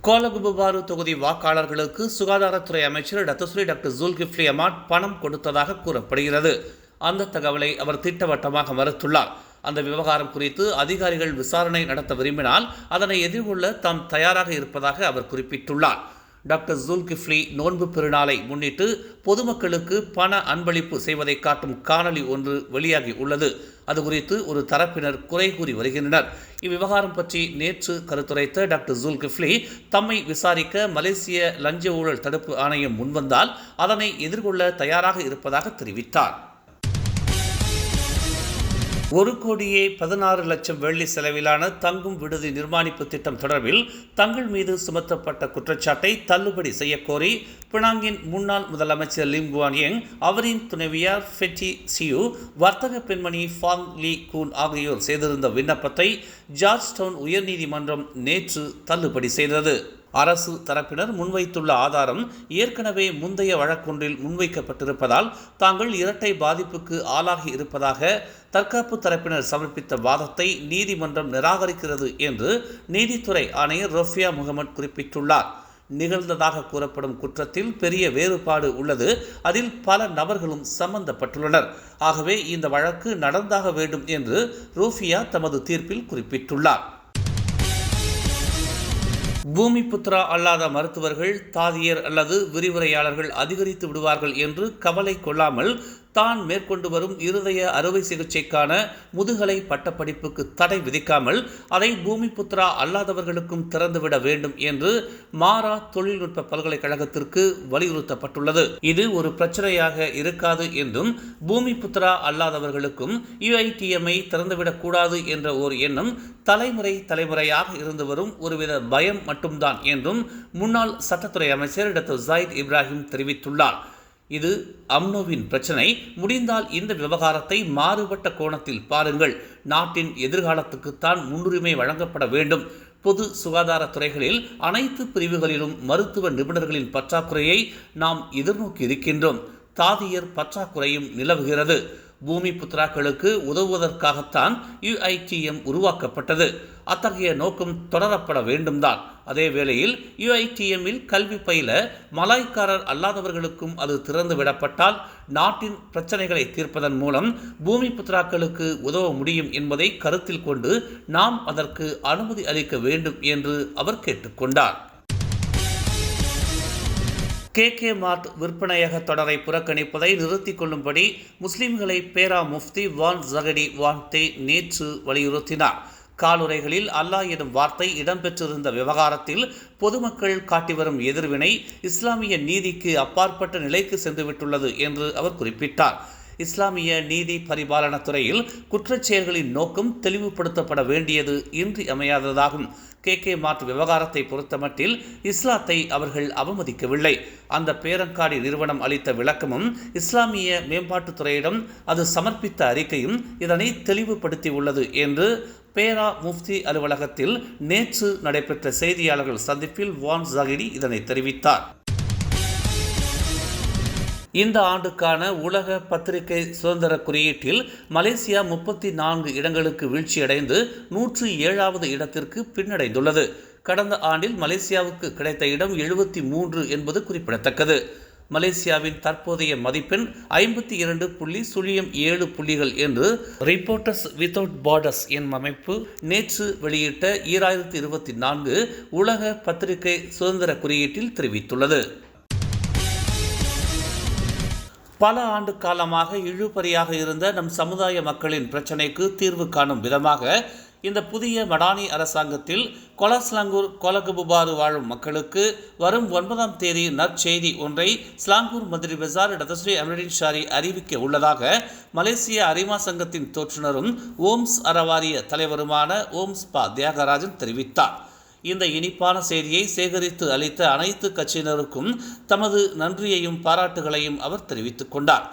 கோலகுபாரு தொகுதி வாக்காளர்களுக்கு சுகாதாரத்துறை அமைச்சர் டாக்டர் ஜுல்கிஃப்லி அஹ்மத் பணம் கொடுத்ததாக கூறப்படுகிறது. அந்த தகவலை அவர் திட்டவட்டமாக மறுத்துள்ளார். அந்த விவகாரம் குறித்து அதிகாரிகள் விசாரணை நடத்த விரும்பினால் அதனை எதிர்கொள்ள தாம் தயாராக இருப்பதாக அவர் குறிப்பிட்டுள்ளார். டாக்டர் ஜுல்கிஃப்லி நோன்பு பெருநாளை முன்னிட்டு பொதுமக்களுக்கு பண அன்பளிப்பு செய்வதை காட்டும் காணொலி ஒன்று வெளியாகி உள்ளது. அது குறித்து ஒரு தரப்பினர் குறை கூறி வருகின்றனர். இவ்விவகாரம் பற்றி நேற்று கருத்துரைத்த டாக்டர் ஜுல்கிஃப்லி தம்மை விசாரிக்க மலேசிய லஞ்ச ஊழல் தடுப்பு ஆணையம் முன்வந்தால் அதனை எதிர்கொள்ள தயாராக இருப்பதாக தெரிவித்தார். 1,16,00,000 வெள்ளி செலவிலான தங்கும் விடுதி நிர்மாணிப்பு திட்டம் தொடர்பில் தங்கள் மீது சுமத்தப்பட்ட குற்றச்சாட்டை தள்ளுபடி செய்யக்கோரி பினாங்கின் முன்னாள் முதலமைச்சர் லிம் குவான் யங், அவரின் துணைவியார் ஃபெட்டி சியூ, வர்த்தக பெண்மணி ஃபாங் லீ கூன் ஆகியோர் செய்திருந்த விண்ணப்பத்தை ஜார்ஜ் டவுன் உயர்நீதிமன்றம் நேற்று தள்ளுபடி செய்தது. அரசு தரப்பினர் முன்வைத்துள்ள ஆதாரம் ஏற்கனவே முந்தைய வழக்கொன்றில் முன்வைக்கப்பட்டிருப்பதால் தாங்கள் இரட்டை பாதிப்புக்கு ஆளாகி இருப்பதாக தற்காப்பு தரப்பினர் சமர்ப்பித்த வாதத்தை நீதிமன்றம் நிராகரிக்கிறது என்று நீதித்துறை ஆணையர் ரொஃபியா முகமது குறிப்பிட்டுள்ளார். நிகழ்ந்ததாக கூறப்படும் குற்றத்தில் பெரிய வேறுபாடு உள்ளது. அதில் பல நபர்களும் சம்பந்தப்பட்டுள்ளனர். ஆகவே இந்த வழக்கு நடந்தாக வேண்டும் என்று ரோஃபியா தமது தீர்ப்பில் குறிப்பிட்டுள்ளார். பூமிபுத்ரா அல்லாத மருத்துவர்கள், தாதியர் அல்லது விரிவுரையாளர்கள் அதிகரித்து விடுவார்கள் என்று கவலை கொள்ளாமல் தான் மேற்கொண்டு வரும் இருதய அறுவை சிகிச்சைக்கான முதுகலை பட்டப்படிப்புக்கு தடை விதிக்காமல் அதை பூமிபுத்ரா அல்லாதவர்களுக்கும் திறந்துவிட வேண்டும் என்று மாரா தொழில்நுட்ப பல்கலைக்கழகத்திற்கு வலியுறுத்தப்பட்டுள்ளது. இது ஒரு பிரச்சனையாக இருக்காது என்றும் பூமிபுத்ரா அல்லாதவர்களுக்கும் UITMஐ திறந்துவிடக்கூடாது என்ற ஒரு எண்ணம் தலைமுறையாக இருந்து வரும் ஒருவித பயம் மட்டும்தான் என்றும் முன்னாள் சட்டத்துறை அமைச்சர் டாக்டர் ஜாயித் இப்ராஹிம் தெரிவித்துள்ளார். இது அம்னோவின் பிரச்சனை. முடிந்தால் இந்த விவகாரத்தை மாறுபட்ட கோணத்தில் பாருங்கள். நாட்டின் எதிர்காலத்துக்குத்தான் முன்னுரிமை வழங்கப்பட வேண்டும். பொது சுகாதாரத்துறைகளில் அனைத்து பிரிவுகளிலும் மருத்துவ நிபுணர்களின் பற்றாக்குறையை நாம் எதிர்நோக்கி இருக்கின்றோம். தாதியர் பற்றாக்குறையும் நிலவுகிறது. பூமிபுத்ராக்களுக்கு உதவுவதற்காகத்தான் UITM உருவாக்கப்பட்டது. அத்தகைய நோக்கம் தொடரப்பட வேண்டும்தான். அதே வேளையில் UITMஇல் கல்வி பயில மலாய்க்காரர் அல்லாதவர்களுக்கும் அது திறந்து விடப்பட்டால் நாட்டின் பிரச்சனைகளை தீர்ப்பதன் மூலம் பூமிபுத்ராக்களுக்கு உதவ முடியும் என்பதை கருத்தில் கொண்டு நாம் அதற்கு அனுமதி அளிக்க வேண்டும் என்று அவர் கேட்டுக்கொண்டார். KK மார்ட் விற்பனையக தொடரை புறக்கணிப்பதை நிறுத்திக் கொள்ளும்படி முஸ்லிம்களை பேரா முஃப்தி வான் ஜகடி வான்தே நேற்று வலியுறுத்தினார். காலுரைகளில் அல்லாஹ் எனும் வார்த்தை இடம்பெற்றிருந்த விவகாரத்தில் பொதுமக்கள் காட்டி வரும் எதிர்வினை இஸ்லாமிய நீதிக்கு அப்பாற்பட்ட நிலைக்கு சென்றுவிட்டுள்ளது என்று அவர் குறிப்பிட்டார். இஸ்லாமிய நீதி பரிபாலன துறையில் குற்றச்செயல்களின் நோக்கம் தெளிவுபடுத்தப்பட வேண்டியது இன்றியமையாததாகும். KK மார்ட் விவகாரத்தை பொறுத்தமட்டில் இஸ்லாத்தை அவர்கள் அவமதிக்கவில்லை. அந்த பேரங்காடி நிறுவனம் அளித்த விளக்கமும் இஸ்லாமிய மேம்பாட்டுத்துறையிடம் அது சமர்ப்பித்த அறிக்கையும் இதனை தெளிவுபடுத்தி உள்ளது என்று பேரா முஃப்தி அலுவலகத்தில் நேற்று நடைபெற்ற செய்தியாளர்கள் சந்திப்பில் வான் ஜாகிடி இதனை தெரிவித்தார். இந்த ஆண்டுக்கான உலக பத்திரிகை சுதந்திர குறியீட்டில் மலேசியா 34 இடங்களுக்கு வீழ்ச்சியடைந்து 107வது இடத்திற்கு பின்னடைந்துள்ளது. கடந்த ஆண்டில் மலேசியாவுக்கு கிடைத்த இடம் 73 என்பது குறிப்பிடத்தக்கது. மலேசியாவின் தற்போதைய மதிப்பெண் 52.07 புள்ளிகள் என்று ரிப்போர்ட்டர்ஸ் வித்தவுட் பார்டர்ஸ் எனும் அமைப்பு நேற்று வெளியிட்ட 2024 உலக பத்திரிகை சுதந்திர குறியீட்டில் தெரிவித்துள்ளது. பல ஆண்டு காலமாக இழுபறியாக இருந்த நம் சமுதாய மக்களின் பிரச்சினைக்கு தீர்வு காணும் விதமாக இந்த புதிய மடானி அரசாங்கத்தில் கொலஸ்லாங்கூர் கோலகுபாரு வாழும் மக்களுக்கு வரும் 9ஆம் தேதி நற்செய்தி ஒன்றை ஸ்லாங்கூர் மந்திரி பசார் டதஸ்ரீ அமரின் ஷாரி அறிவிக்க உள்ளதாக மலேசிய அரிமா சங்கத்தின் தோற்றுநரும் ஓம்ஸ் அறவாரிய தலைவருமான ஓம்ஸ் பா தியாகராஜன் தெரிவித்தார். இந்த இனிப்பான செய்தியை சேகரித்து அளித்த அனைத்து கட்சியினருக்கும் தமது நன்றியையும் பாராட்டுகளையும் அவர் தெரிவித்துக் கொண்டார்.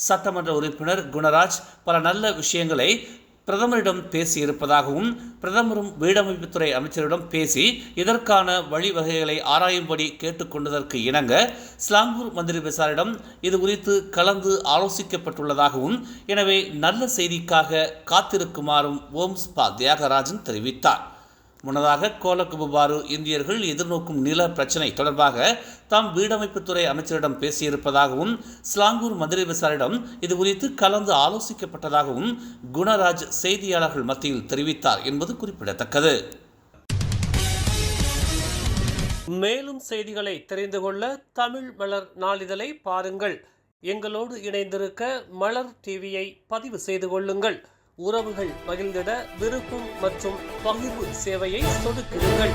சட்டமன்ற உறுப்பினர் குணராஜ் பல நல்ல விஷயங்களை பிரதமரிடம் பேசியிருப்பதாகவும் பிரதமரும் வீடமைப்புத்துறை அமைச்சரிடம் பேசி இதற்கான வழிவகைகளை ஆராயும்படி கேட்டுக்கொண்டதற்கு இணங்க ஸ்லாங்கூர் மந்திரி பசாரிடம் இது குறித்து கலந்து ஆலோசிக்கப்பட்டுள்ளதாகவும் எனவே நல்ல செய்திக்காக காத்திருக்குமாறும் ஓம்ஸ் பா தியாகராஜன் தெரிவித்தார். முன்னதாக கோலகுபுபாரு இந்தியர்கள் எதிர்நோக்கும் நில பிரச்சினை தொடர்பாக தாம் வீடமைப்புத்துறை அமைச்சரிடம் பேசியிருப்பதாகவும் ஸ்லாங்கூர் மந்திரி விசாரிடம் இதுகுறித்து கலந்து ஆலோசிக்கப்பட்டதாகவும் குணராஜ் செய்தியாளர்கள் மத்தியில் தெரிவித்தார் என்பது குறிப்பிடத்தக்கது. மேலும் செய்திகளை தெரிந்து கொள்ள தமிழ் மலர் நாளிதழை பாருங்கள். எங்களோடு இணைந்திருக்க மலர் டிவியை பதிவு செய்து கொள்ளுங்கள். உறவுகள் மகிழ்ந்திட விருப்பம் மற்றும் பகிர்வு சேவையை சொடுக்கிடுங்கள்.